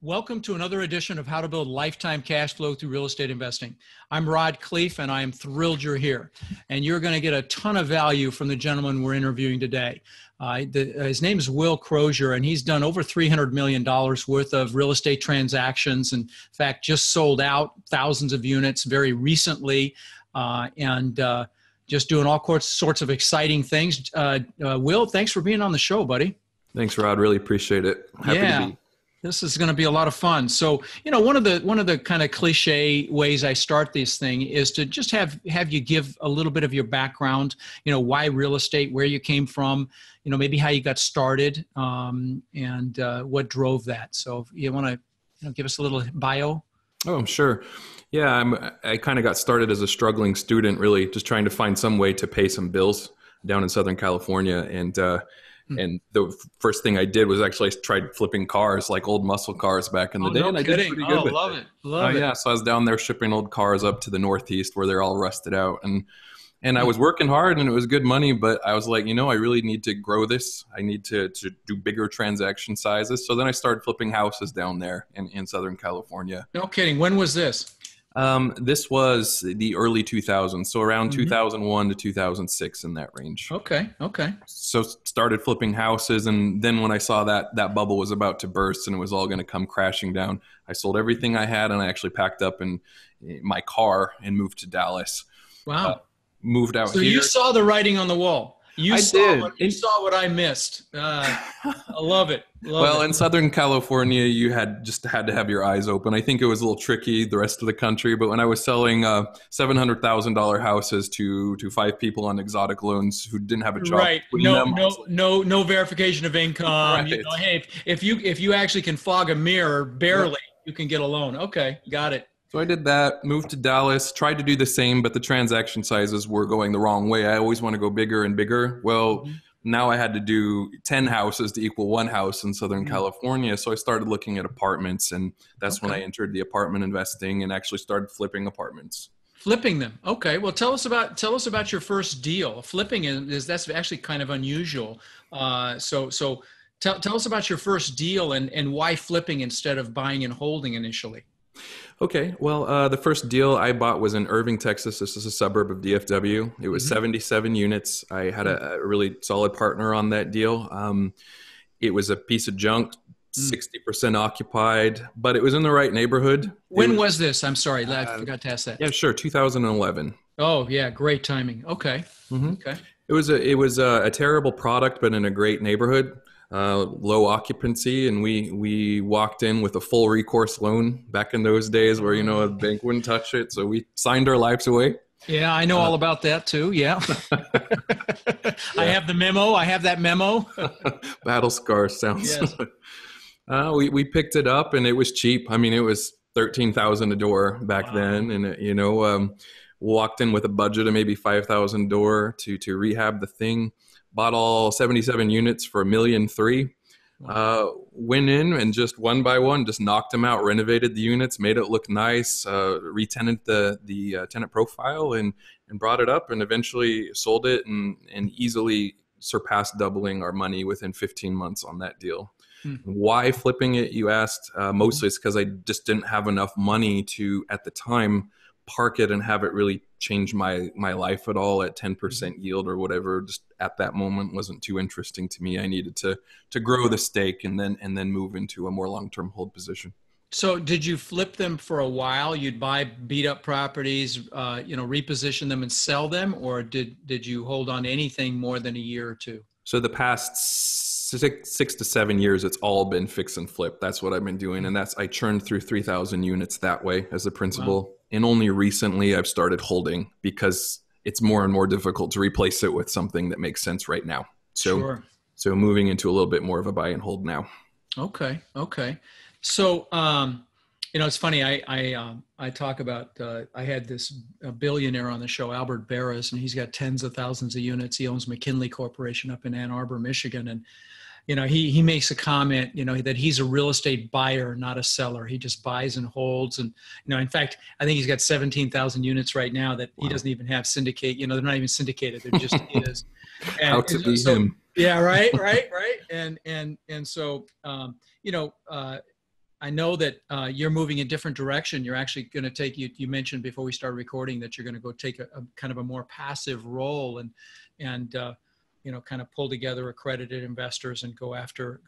Welcome to another edition of How to Build Lifetime Cash Flow Through Real Estate Investing. I'm Rod Cleef, and I am thrilled you're here. And you're going to get a ton of value from the gentleman we're interviewing today. His name is Will Crozier, and he's done over $300 million worth of real estate transactions. In fact, just sold out thousands of units very recently, and just doing all sorts of exciting things. Will, thanks for being on the show, buddy. Thanks, Rod. Really appreciate it. Happy to be. This is going to be a lot of fun. So, one of the kind of cliche ways I start this thing is to just have you give a little bit of your background, why real estate, where you came from, maybe how you got started, and what drove that. So if you want to give us a little bio. Oh, sure. Yeah, I kind of got started as a struggling student, really just trying to find some way to pay some bills down in Southern California. And the first thing I did was actually tried flipping cars, like old muscle cars back in the day. No and I kidding. did pretty good with Love it. Love it. Yeah, so I was down there shipping old cars up to the Northeast where they're all rusted out. And I was working hard and it was good money, but I was like, I really need to grow this. I need to do bigger transaction sizes. So then I started flipping houses down there in Southern California. No kidding. When was this? This was the early 2000s, so around 2001 to 2006 in that range. Okay. So started flipping houses, and then when I saw that bubble was about to burst and it was all going to come crashing down, I sold everything I had and I actually packed up in my car and moved to Dallas. Wow. Moved out so here. You saw the writing on the wall. You saw what I missed. I love it. In Southern California, you had to have your eyes open. I think it was a little tricky, the rest of the country, but when I was selling $700,000 houses to 5 people on exotic loans who didn't have a job, right? No verification of income. Right. Hey, if you actually can fog a mirror barely, you can get a loan. Okay, got it. So I did that, moved to Dallas, tried to do the same, but the transaction sizes were going the wrong way. I always want to go bigger and bigger. Well, now I had to do 10 houses to equal one house in Southern California. So I started looking at apartments, and that's when I entered the apartment investing and actually started flipping apartments. Flipping them. Okay. Well, tell us about your first deal. Flipping that's actually kind of unusual. So tell us about your first deal and why flipping instead of buying and holding initially. Okay. Well, the first deal I bought was in Irving, Texas. This is a suburb of DFW. It was 77 units. I had a really solid partner on that deal. It was a piece of junk, 60% occupied, but it was in the right neighborhood. When was this? I'm sorry. I forgot to ask that. Yeah, sure. 2011. Oh, yeah. Great timing. Okay. Okay. It was a terrible product, but in a great neighborhood. Low occupancy, and we walked in with a full recourse loan back in those days where a bank wouldn't touch it, so we signed our lives away. Yeah, I know all about that too. Yeah. I have the memo. I have that memo. Battle scars sounds. Yes. We picked it up and it was cheap. I mean, it was $13,000 a door back then, and walked in with a budget of maybe $5,000 a door to rehab the thing. Bought all 77 units for $1.3 million. Went in and just one by one, just knocked them out, renovated the units, made it look nice, re-tenanted the tenant profile, and brought it up, and eventually sold it and easily surpassed doubling our money within 15 months on that deal. Why flipping it, you asked? Mostly it's because I just didn't have enough money to, at the time, park it and have it really change my life at all at 10% yield or whatever. Just at that moment wasn't too interesting to me. I needed to grow the stake and then move into a more long-term hold position. So did you flip them for a while? You'd buy beat up properties, reposition them and sell them, or did you hold on to anything more than a year or two? So the past 6 to 7 years, it's all been fix and flip. That's what I've been doing. And I churned through 3,000 units that way as a principal. Wow. And only recently I've started holding because it's more and more difficult to replace it with something that makes sense right now. So moving into a little bit more of a buy and hold now. Okay. So, it's funny. I talk about, I had this billionaire on the show, Albert Ferris, and he's got tens of thousands of units. He owns McKinley Corporation up in Ann Arbor, Michigan. And, he makes a comment, that he's a real estate buyer, not a seller. He just buys and holds. And, in fact, I think he's got 17,000 units right now that he doesn't even have syndicate. They're not even syndicated. They're just his. And, how to be him. Yeah. Right. And so, I know that you're moving a different direction. You're actually going to take, you mentioned before we started recording that you're going to go take a kind of a more passive role and kind of pull together accredited investors and go after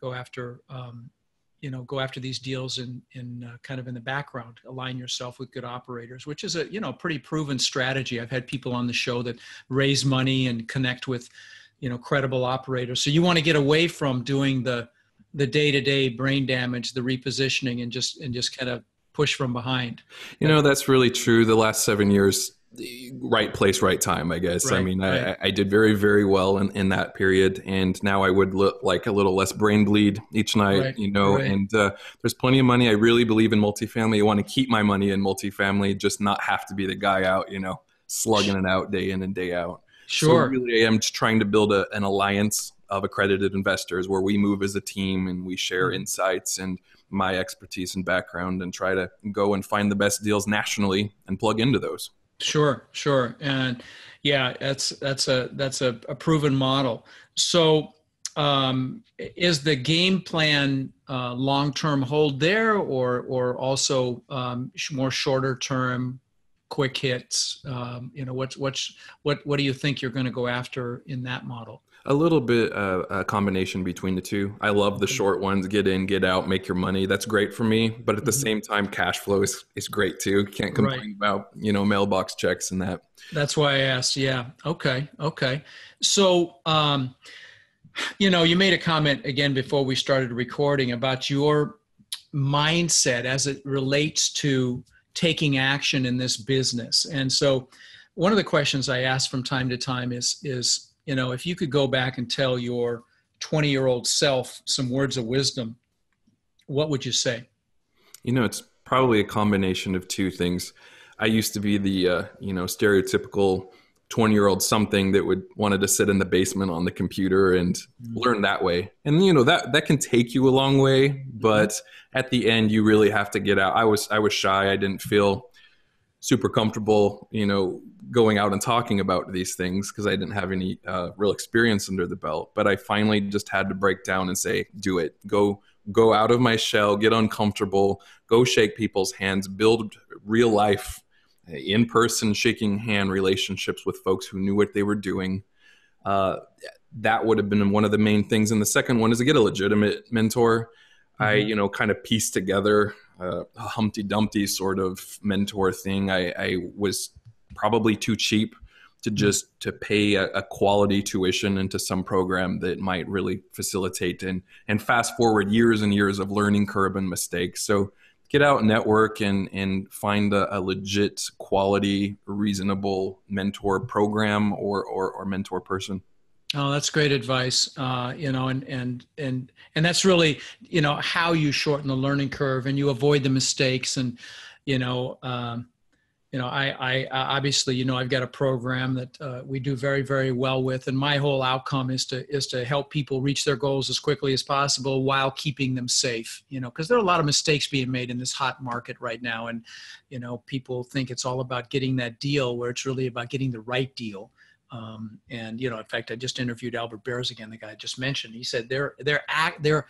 these deals in kind of in the background, align yourself with good operators, which is a, pretty proven strategy. I've had people on the show that raise money and connect with, credible operators. So you want to get away from doing the day-to-day brain damage, the repositioning, and just kind of push from behind. That's really true. The last 7 years, right place, right time, I guess. Right, I mean, right. I did very, very well in that period. And now I would look like a little less brain bleed each night, Right, right. and there's plenty of money. I really believe in multifamily. I want to keep my money in multifamily, just not have to be the guy out, slugging it out day in and day out. Sure. So really, I am just trying to build an alliance of accredited investors where we move as a team and we share insights and my expertise and background and try to go and find the best deals nationally and plug into those. Sure. And yeah, that's a proven model. So is the game plan long-term hold there or also more shorter term quick hits? What do you think you're going to go after in that model? A little bit a combination between the two. I love the short ones, get in, get out, make your money. That's great for me. But at the same time, cash flow is great too. Can't complain about, mailbox checks and that. That's why I asked. Yeah. Okay. So, you made a comment again before we started recording about your mindset as it relates to taking action in this business. And so one of the questions I ask from time to time is, if you could go back and tell your 20-year-old self some words of wisdom, what would you say? It's probably a combination of two things. I used to be the, stereotypical 20-year-old something that wanted to sit in the basement on the computer and learn that way. And, that can take you a long way, but at the end, you really have to get out. I was shy. I didn't feel super comfortable, going out and talking about these things because I didn't have any real experience under the belt. But I finally just had to break down and say, do it. Go out of my shell, get uncomfortable, go shake people's hands, build real life, in-person shaking hand relationships with folks who knew what they were doing. That would have been one of the main things. And the second one is to get a legitimate mentor. I, kind of pieced together a Humpty Dumpty sort of mentor thing. I was probably too cheap to pay a quality tuition into some program that might really facilitate and fast forward years and years of learning curve and mistakes. So get out, network, and find a legit, quality, reasonable mentor program or mentor person. Oh, that's great advice. And that's really, how you shorten the learning curve and you avoid the mistakes. And, I obviously, I've got a program that we do very, very well with, and my whole outcome is to help people reach their goals as quickly as possible while keeping them safe, because there are a lot of mistakes being made in this hot market right now. And, people think it's all about getting that deal where it's really about getting the right deal. In fact, I just interviewed Albert Bears again, the guy I just mentioned. He said they're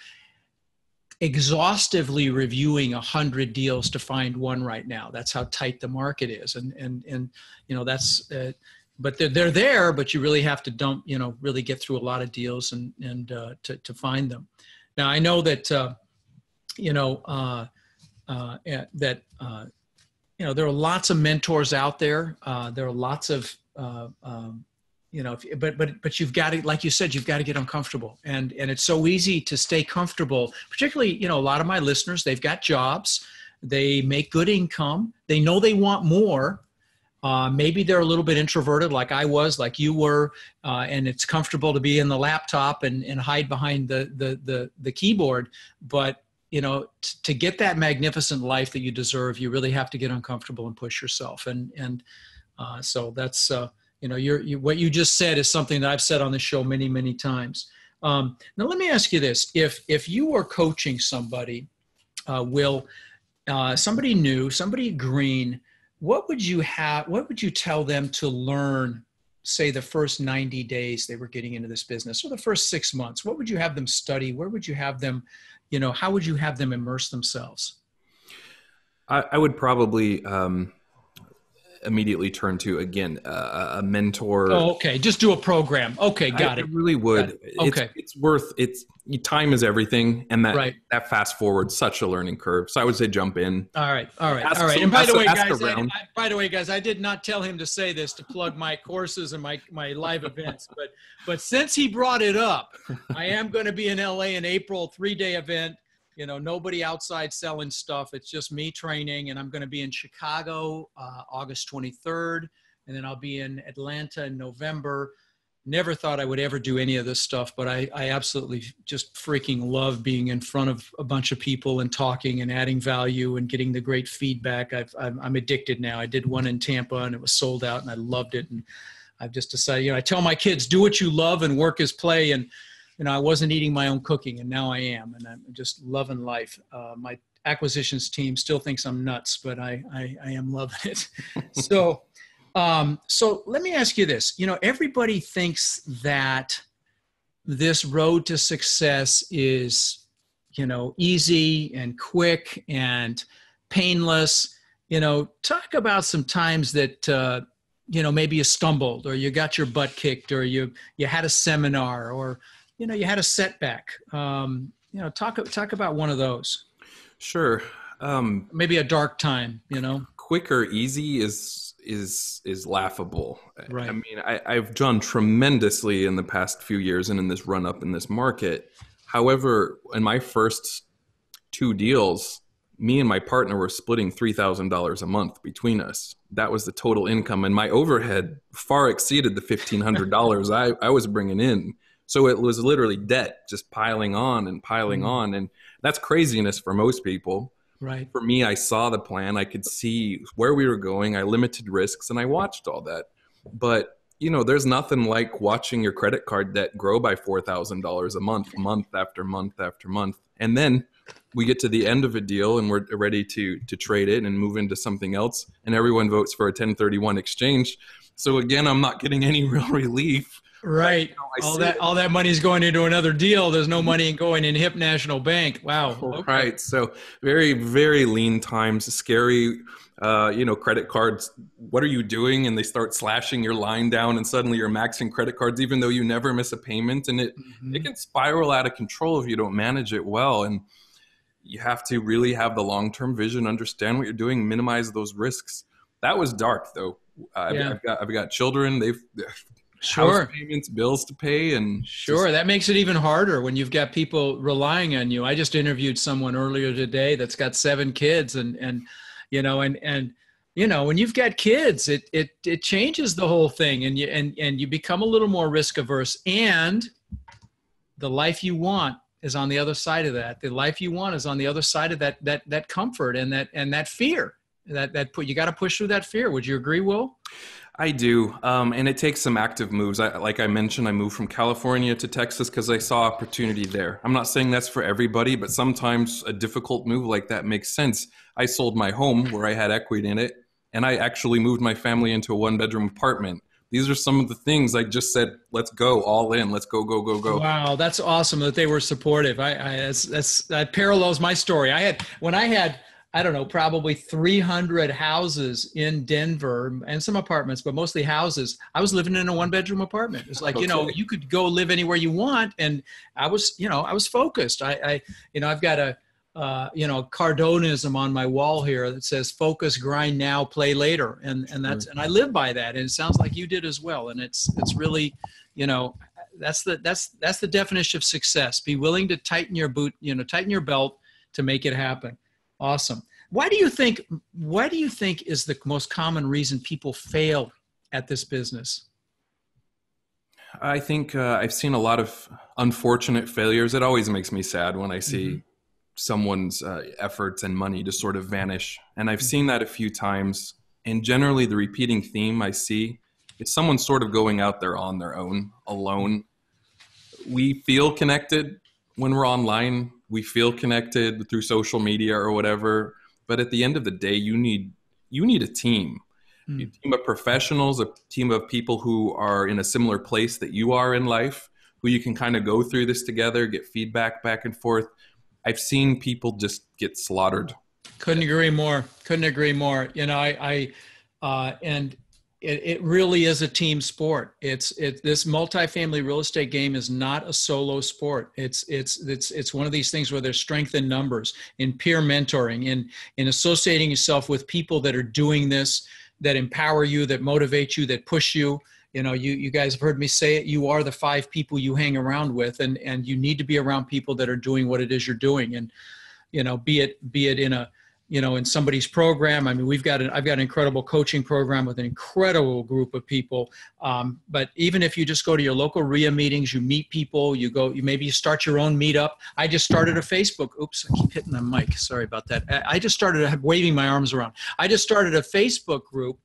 exhaustively reviewing 100 deals to find one right now. That's how tight the market is. And that's, but they're there, but you really have to really get through a lot of deals and to find them. Now, I know that, there are lots of mentors out there. There are lots of, but you've got to, like you said, you've got to get uncomfortable, and it's so easy to stay comfortable. Particularly, a lot of my listeners, they've got jobs, they make good income, they know they want more. Maybe they're a little bit introverted, like I was, like you were, and it's comfortable to be in the laptop and hide behind the keyboard. But to get that magnificent life that you deserve, you really have to get uncomfortable and push yourself. So that's. What you just said is something that I've said on the show many, many times. Now, let me ask you this. If you were coaching somebody, Will, somebody new, somebody green, what would you tell them to learn, say, the first 90 days they were getting into this business, or the first 6 months? What would you have them study? Where would you have them, how would you have them immerse themselves? I would probably immediately turn to, again, a mentor. Oh, okay. Just do a program. Okay. Got it. I really would. Okay. It's time is everything. And Right. that fast forward such a learning curve. So I would say jump in. All right. And by the way, guys, I did not tell him to say this to plug my courses and my live events, but since he brought it up, I am going to be in LA in April, 3-day event. Nobody outside selling stuff. It's just me training. And I'm going to be in Chicago, August 23rd. And then I'll be in Atlanta in November. Never thought I would ever do any of this stuff, but I absolutely just freaking love being in front of a bunch of people and talking and adding value and getting the great feedback. I'm addicted now. I did one in Tampa and it was sold out and I loved it. And I've just decided, I tell my kids, do what you love and work is play. And I wasn't eating my own cooking, and now I am, and I'm just loving life. My acquisitions team still thinks I'm nuts, but I am loving it. So let me ask you this. Everybody thinks that this road to success is, easy and quick and painless. Talk about some times that, maybe you stumbled or you got your butt kicked or you had a seminar or, you had a setback. Talk about one of those. Sure. Maybe a dark time, Quick or easy is laughable. Right. I mean, I've done tremendously in the past few years and in this run up in this market. However, in my first 2 deals, me and my partner were splitting $3,000 a month between us. That was the total income, and my overhead far exceeded the $1,500 I was bringing in. So it was literally debt just piling on and piling on. And that's craziness for most people. Right. For me, I saw the plan. I could see where we were going. I limited risks and I watched all that. But, there's nothing like watching your credit card debt grow by $4,000 a month, month after month after month. And then we get to the end of a deal and we're ready to trade it and move into something else. And everyone votes for a 1031 exchange. So again, I'm not getting any real relief. Right. All that money's going into another deal. There's no money going in Hip National Bank. Wow. Okay. Right. So very, very lean times, scary, credit cards. What are you doing? And they start slashing your line down and suddenly you're maxing credit cards, even though you never miss a payment. And it can spiral out of control if you don't manage it well. And you have to really have the long-term vision, understand what you're doing, minimize those risks. That was dark though. I've got children. They've Sure. House payments, bills to pay, and that makes it even harder when you've got people relying on you. I just interviewed someone earlier today that's got 7 kids, and when you've got kids, it changes the whole thing, and you become a little more risk averse, and the life you want is on the other side of that. The life you want is on the other side of that comfort and that fear. You got to push through that fear. Would you agree, Will? I do. And it takes some active moves. Like I mentioned, I moved from California to Texas because I saw opportunity there. I'm not saying that's for everybody, but sometimes a difficult move like that makes sense. I sold my home where I had equity in it, and I actually moved my family into a 1-bedroom apartment. These are some of the things I just said, let's go all in. Let's go. Wow. That's awesome that they were supportive. That parallels my story. When I had probably 300 houses in Denver and some apartments, but mostly houses. I was living in a 1-bedroom apartment. It's like, you could go live anywhere you want. And I was focused. I've got a Cardonism on my wall here that says focus, grind now, play later. And and I live by that. And it sounds like you did as well. And it's really, that's the definition of success. Be willing to tighten your belt to make it happen. Awesome. Why do you think is the most common reason people fail at this business? I think I've seen a lot of unfortunate failures. It always makes me sad when I see someone's efforts and money just sort of vanish. And I've seen that a few times. And generally the repeating theme I see is someone sort of going out there on their own, alone. We feel connected when we're online. We feel connected through social media or whatever, but at the end of the day, you need a team, a team of professionals, a team of people who are in a similar place that you are in life, who you can kind of go through this together, get feedback back and forth. I've seen people just get slaughtered. Couldn't agree more. Couldn't agree more. And it really is a team sport. This multifamily real estate game is not a solo sport. It's one of these things where there's strength in numbers, in peer mentoring, in associating yourself with people that are doing this, that empower you, that motivate you, that push you. You guys have heard me say it. You are the 5 people you hang around with, and you need to be around people that are doing what it is you're doing. And be it in a in somebody's program. I mean, I've got an incredible coaching program with an incredible group of people. But even if you just go to your local RIA meetings, you meet people, you start your own meetup. I just started a Facebook. Oops, I keep hitting the mic. Sorry about that. I just started waving my arms around. I just started a Facebook group.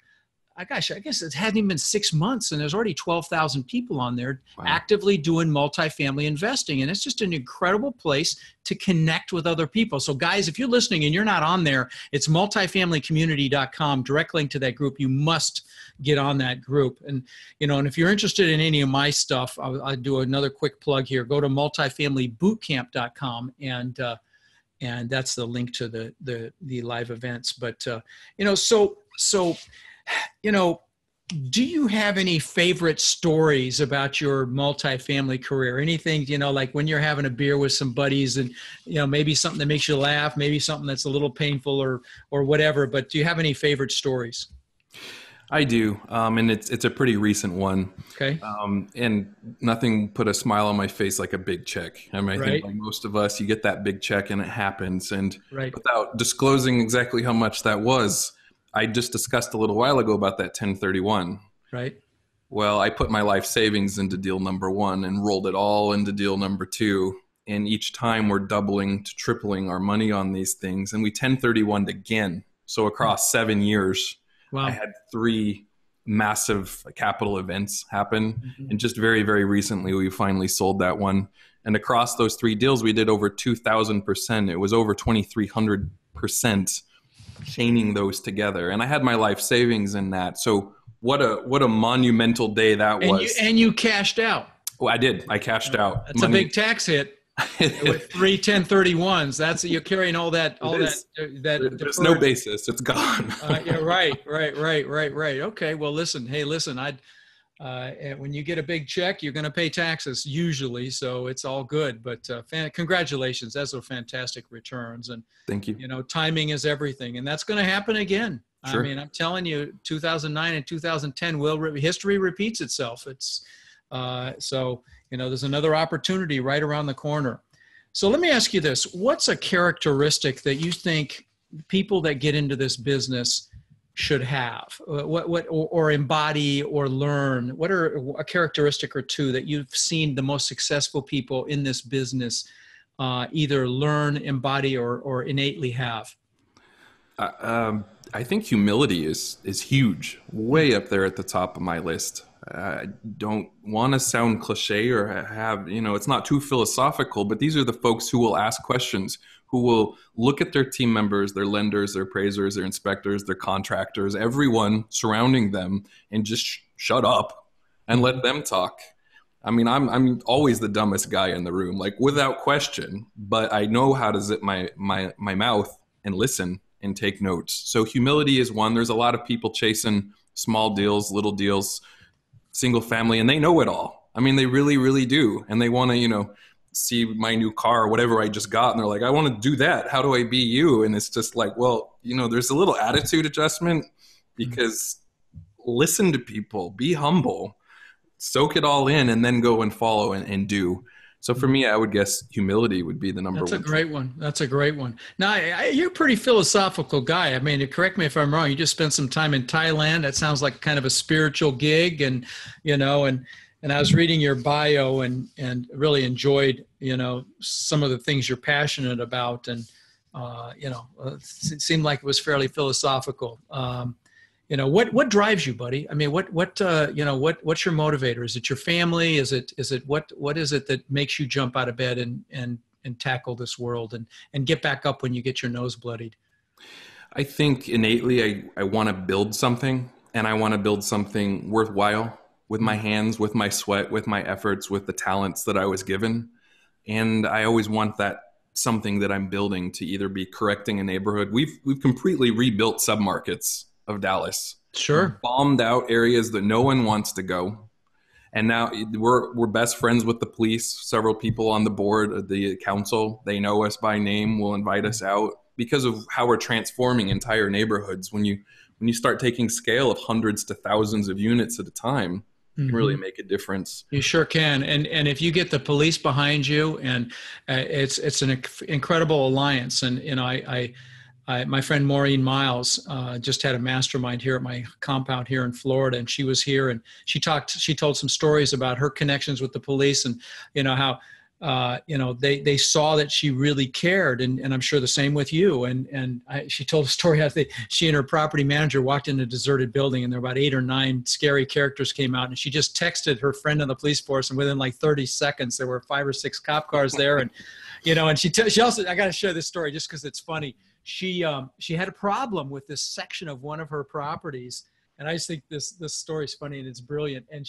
I guess it hadn't even been 6 months, and there's already 12,000 people on there. Wow. Actively doing multifamily investing. And it's just an incredible place to connect with other people. So guys, if you're listening and you're not on there, it's multifamilycommunity.com, direct link to that group. You must get on that group. And, and if you're interested in any of my stuff, I'll do another quick plug here. Go to multifamilybootcamp.com and that's the link to the live events. But, do you have any favorite stories about your multifamily career? Anything, like when you're having a beer with some buddies and, maybe something that makes you laugh, maybe something that's a little painful or whatever, but do you have any favorite stories? I do. And it's a pretty recent one. Okay. And nothing put a smile on my face like a big check. I mean, I think like most of us, you get that big check and it happens. And without disclosing exactly how much that was, I just discussed a little while ago about that 1031. Right. Well, I put my life savings into deal number 1 and rolled it all into deal number 2. And each time we're doubling to tripling our money on these things. And we 1031'd again. So across 7 years, wow. I had 3 massive capital events happen. Mm-hmm. And just very, very recently, we finally sold that one. And across those 3 deals, we did over 2,000%. It was over 2,300%. Chaining those together, and I had my life savings in that. So what a monumental day that was. And you cashed out. Well, I did. I cashed out. That's a big tax hit with 3 1031s. That's you're carrying all that. There's no basis. It's gone. Yeah, right. Okay. Well, listen. When you get a big check, you're going to pay taxes usually, so it's all good. But congratulations, those are fantastic returns. And thank you. Timing is everything, and that's going to happen again. Sure. I mean, I'm telling you, 2009 and 2010 history repeats itself. It's there's another opportunity right around the corner. So let me ask you this: what's a characteristic that you think people that get into this business should have, or embody or learn? What are a characteristic or 2 that you've seen the most successful people in this business either learn, embody, or innately have? I think humility is huge, way up there at the top of my list. I don't want to sound cliche or have, it's not too philosophical, but these are the folks who will ask questions, who will look at their team members, their lenders, their appraisers, their inspectors, their contractors, everyone surrounding them, and just shut up and let them talk. I mean, I'm always the dumbest guy in the room, like without question, but I know how to zip my mouth and listen and take notes. So humility is one. There's a lot of people chasing small deals, little deals, single family, and they know it all. I mean, they really, really do. And they want to, see my new car or whatever I just got. And they're like, I want to do that. How do I be you? And it's just like, well, there's a little attitude adjustment, because listen to people, be humble, soak it all in, and then go and follow and do. So for me, I would guess humility would be the number one. That's a great one. Now, you're a pretty philosophical guy. I mean, correct me if I'm wrong. You just spent some time in Thailand. That sounds like kind of a spiritual gig. And, and I was reading your bio and really enjoyed, some of the things you're passionate about. And, it seemed like it was fairly philosophical. What drives you, buddy? I mean, what's your motivator? Is it your family? Is it what is it that makes you jump out of bed and tackle this world and get back up when you get your nose bloodied? I think innately I want to build something, and I want to build something worthwhile with my hands, with my sweat, with my efforts, with the talents that I was given. And I always want that something that I'm building to either be correcting a neighborhood. We've completely rebuilt submarkets of Dallas. Sure. Bombed out areas that no one wants to go. And now we're best friends with the police. Several people on the board of the council, they know us by name, will invite us out because of how we're transforming entire neighborhoods. When you start taking scale of hundreds to thousands of units at a time, it can really make a difference. You sure can. And if you get the police behind you, and it's an incredible alliance. And my friend Maureen Miles just had a mastermind here at my compound here in Florida, and she was here and she told some stories about her connections with the police, and how they saw that she really cared, and I'm sure the same with you. And she told a story how she and her property manager walked in a deserted building, and there were about 8 or 9 scary characters came out, and she just texted her friend on the police force, and within like 30 seconds there were 5 or 6 cop cars there, and and she also, I got to share this story just because it's funny. She had a problem with this section of one of her properties, and I just think this story is funny and it's brilliant. And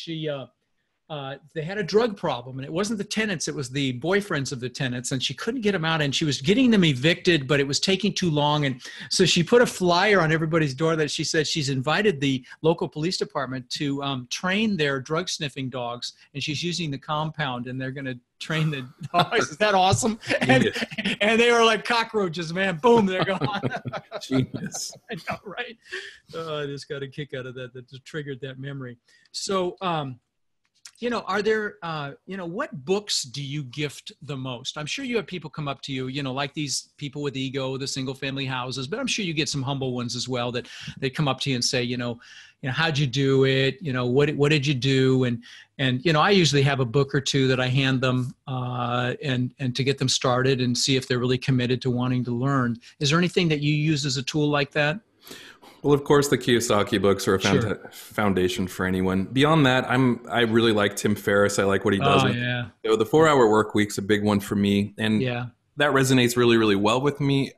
they had a drug problem, and it wasn't the tenants, it was the boyfriends of the tenants, and she couldn't get them out, and she was getting them evicted, but it was taking too long. And so she put a flyer on everybody's door that she said she's invited the local police department to train their drug sniffing dogs, and she's using the compound, and they're going to train the dogs. Is that awesome? And they were like cockroaches, man. Boom, they're gone. Genius. I know, right? I just got a kick out of that just triggered that memory. So are there, what books do you gift the most? I'm sure you have people come up to you, like these people with ego, the single family houses, but I'm sure you get some humble ones as well that they come up to you and say, how'd you do it? What did you do? And I usually have a book or two that I hand them and to get them started and see if they're really committed to wanting to learn. Is there anything that you use as a tool like that? Well, of course, the Kiyosaki books are a foundation for anyone. Beyond that, I really like Tim Ferris. I like what he does. Oh, yeah. The 4-hour work week's a big one for me. And that resonates really, really well with me.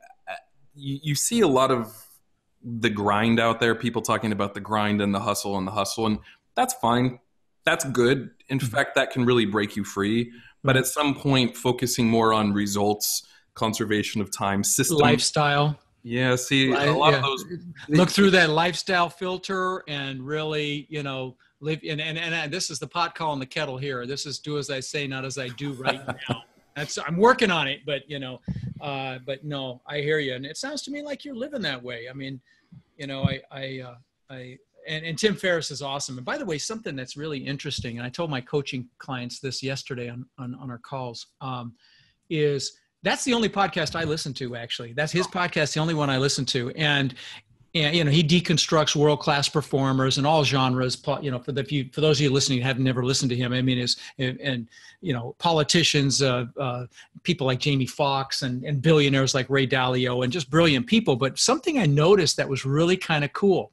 You see a lot of the grind out there, people talking about the grind and the hustle, and that's fine. That's good. In fact, that can really break you free. But at some point, focusing more on results, conservation of time, system. Lifestyle. Yeah, see, a lot of those. Look through that lifestyle filter and really, live. And this is the pot calling the kettle here. This is do as I say, not as I do right now. I'm working on it, but but no, I hear you, and it sounds to me like you're living that way. I mean, and Tim Ferris is awesome. And by the way, something that's really interesting, and I told my coaching clients this yesterday on our calls, is. That's the only podcast I listen to, actually. That's his podcast, the only one I listen to. And he deconstructs world-class performers in all genres. For those of you listening who have never listened to him, I mean, politicians, people like Jamie Foxx and billionaires like Ray Dalio, and just brilliant people. But something I noticed that was really kind of cool.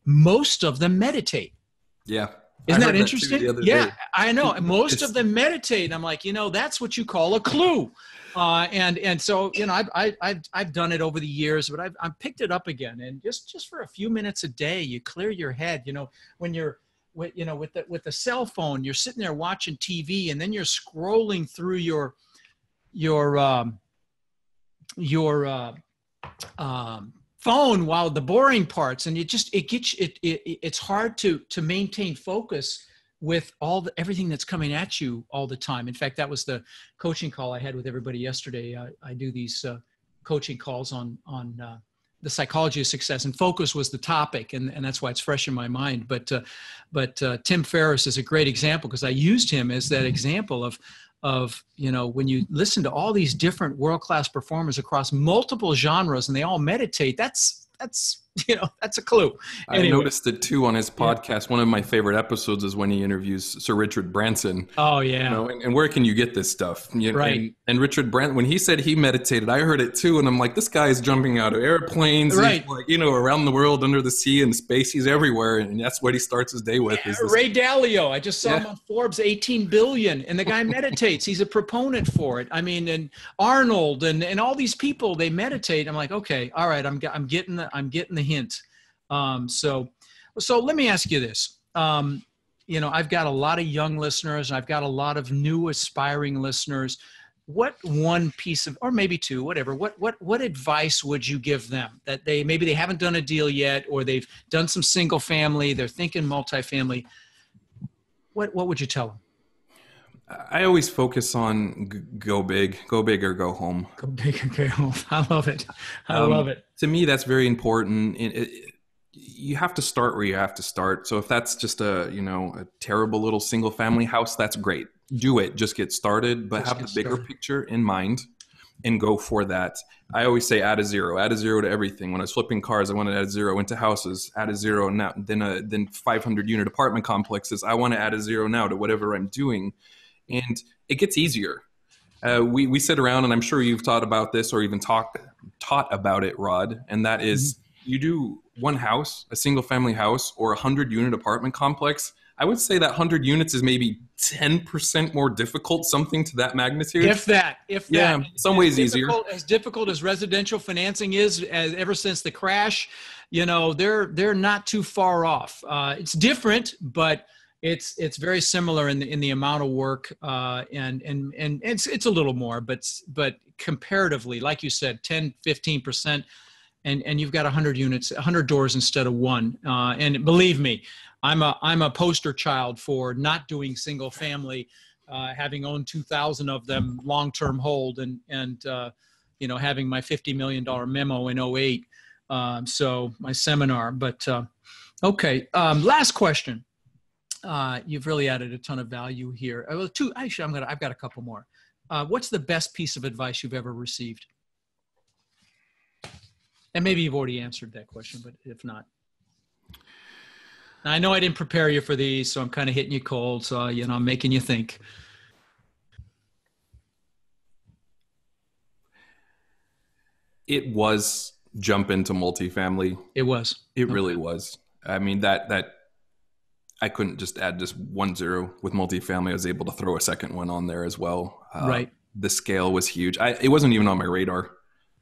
Most of them meditate. Yeah. Isn't that interesting? Yeah, I know. Most of them meditate. I'm like, that's what you call a clue. And so, I've done it over the years, but I've picked it up again. And just for a few minutes a day, you clear your head. When you're, with the cell phone, you're sitting there watching TV, and then you're scrolling through your phone while the boring parts, and it's hard to maintain focus with everything that's coming at you all the time. In fact, that was the coaching call I had with everybody yesterday. I do these coaching calls on the psychology of success, and focus was the topic, and that's why it's fresh in my mind. But Tim Ferriss is a great example, because I used him as that example of when you listen to all these different world-class performers across multiple genres and they all meditate, that's a clue. Anyway. I noticed it too on his podcast. Yeah. One of my favorite episodes is when he interviews Sir Richard Branson. Oh yeah. And where can you get this stuff? Right. And Richard Branson, when he said he meditated, I heard it too. And I'm like, this guy is jumping out of airplanes. Right. He's like, around the world, under the sea, in space. He's everywhere. And that's what he starts his day with. Ray Dalio. I just saw him on Forbes, 18 billion. And the guy meditates. He's a proponent for it. I mean, and Arnold and all these people, they meditate. I'm like, okay, all right. I'm getting the hint. So let me ask you this. I've got a lot of young listeners, and I've got a lot of new aspiring listeners. what one piece of, or maybe two, whatever, what advice would you give them that maybe they haven't done a deal yet, or they've done some single family, they're thinking multifamily? What would you tell them? I always focus on go big or go home. Go big or go home. I love it. I love it. To me, that's very important. You have to start where you have to start. So if that's just a terrible little single family house, that's great. Do it. Just get started, but have the bigger picture in mind and go for that. I always say add a zero to everything. When I was flipping cars, I wanted to add a zero into houses, add a zero now, then 500 unit apartment complexes. I want to add a zero now to whatever I'm doing. And it gets easier. We sit around, and I'm sure you've taught about this or even taught about it, Rod. And that is, you do one house, a single family house, or 100 unit apartment complex. I would say that 100 units is maybe 10% more difficult, something to that magnitude. If that. Yeah, some ways easier. As difficult as residential financing is, ever since the crash, they're not too far off. It's different, but it's very similar in the amount of work, and it's a little more, but comparatively, like you said, 10-15%, and you've got 100 units, 100 doors instead of one. And believe me, I'm a poster child for not doing single family, having owned 2,000 of them long-term hold, and having my $50 million memo in 2008. So my seminar, but okay. Last question. You've really added a ton of value here. Well, two, actually, I've got a couple more. What's the best piece of advice you've ever received? And maybe you've already answered that question, but if not. Now, I know I didn't prepare you for these, so I'm kind of hitting you cold. So, I'm making you think. It was jump into multifamily. It was. It really was. I mean, that I couldn't just add just 1 0 with multifamily. I was able to throw a second one on there as well. Right. The scale was huge. It wasn't even on my radar.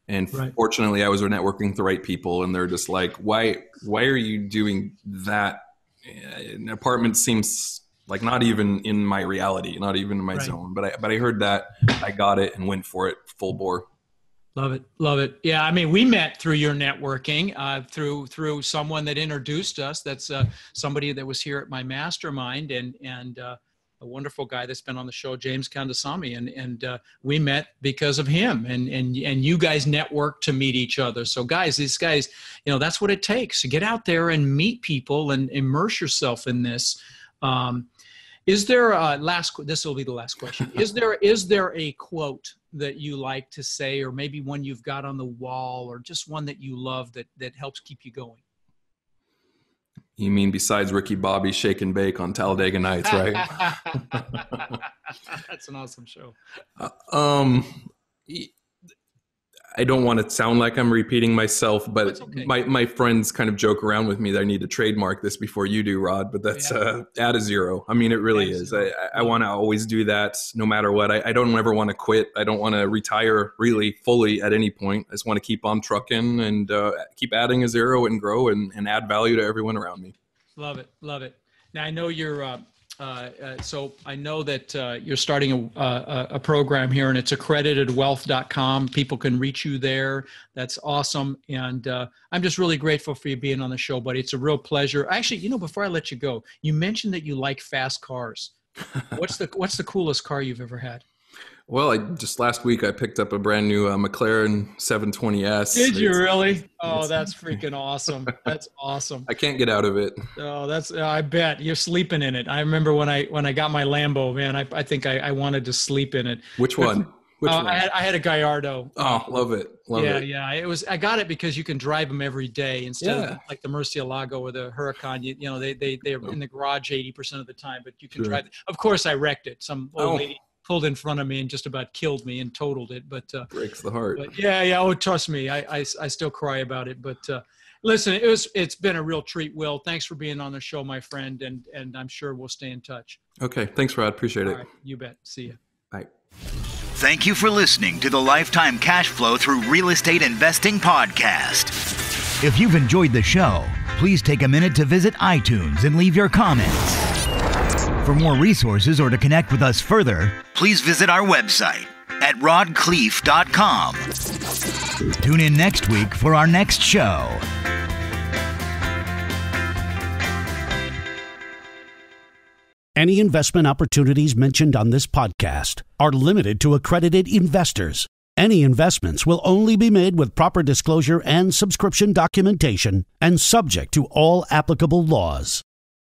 And fortunately, I was networking with the right people, and they're just like, why are you doing that? An apartment seems like not even in my reality, not even in my zone. But I heard that, I got it and went for it full bore. Love it. Love it. Yeah. I mean, we met through your networking, through someone that introduced us. That's somebody that was here at my mastermind, and a wonderful guy that's been on the show, James Kandasamy. And we met because of him, and you guys networked to meet each other. So guys, these guys, that's what it takes to get out there and meet people and immerse yourself in this. Is there this will be the last question. Is there a quote that you like to say, or maybe one you've got on the wall, or just one that you love that helps keep you going? You mean besides Ricky Bobby's Shake and Bake on Talladega Nights, right? That's an awesome show. I don't want to sound like I'm repeating myself, but okay. My friends kind of joke around with me that I need to trademark this before you do, Rod, but that's add a zero. I mean, it really is. I want to always do that no matter what. I don't ever want to quit. I don't want to retire really fully at any point. I just want to keep on trucking and keep adding a zero and grow and add value to everyone around me. Love it. Love it. Now, I know you're so I know that you're starting a program here, and it's accreditedwealth.com. People can reach you there. That's awesome. And I'm just really grateful for you being on the show, buddy. It's a real pleasure. Actually, before I let you go, you mentioned that you like fast cars. What's the coolest car you've ever had? Well, just last week I picked up a brand new McLaren 720S. Did you really? Oh, that's freaking awesome. That's awesome. I can't get out of it. Oh, I bet you're sleeping in it. I remember when I got my Lambo, man, I think I wanted to sleep in it. Which one? I had a Gallardo. Oh, love it. Yeah. I got it because you can drive them every day instead of like the Murcielago or the Huracan. They're in the garage 80% of the time, but you can drive. Of course, I wrecked it. Some old lady pulled in front of me and just about killed me and totaled it. But breaks the heart. But yeah. Oh, trust me, I still cry about it. But listen, it's been a real treat, Will. Thanks for being on the show, my friend, and I'm sure we'll stay in touch. Okay, thanks, Rod. Appreciate it. All right, you bet. See you. Bye. Thank you for listening to the Lifetime Cash Flow Through Real Estate Investing podcast. If you've enjoyed the show, please take a minute to visit iTunes and leave your comments. For more resources or to connect with us further, please visit our website at rodcleef.com. Tune in next week for our next show. Any investment opportunities mentioned on this podcast are limited to accredited investors. Any investments will only be made with proper disclosure and subscription documentation and subject to all applicable laws.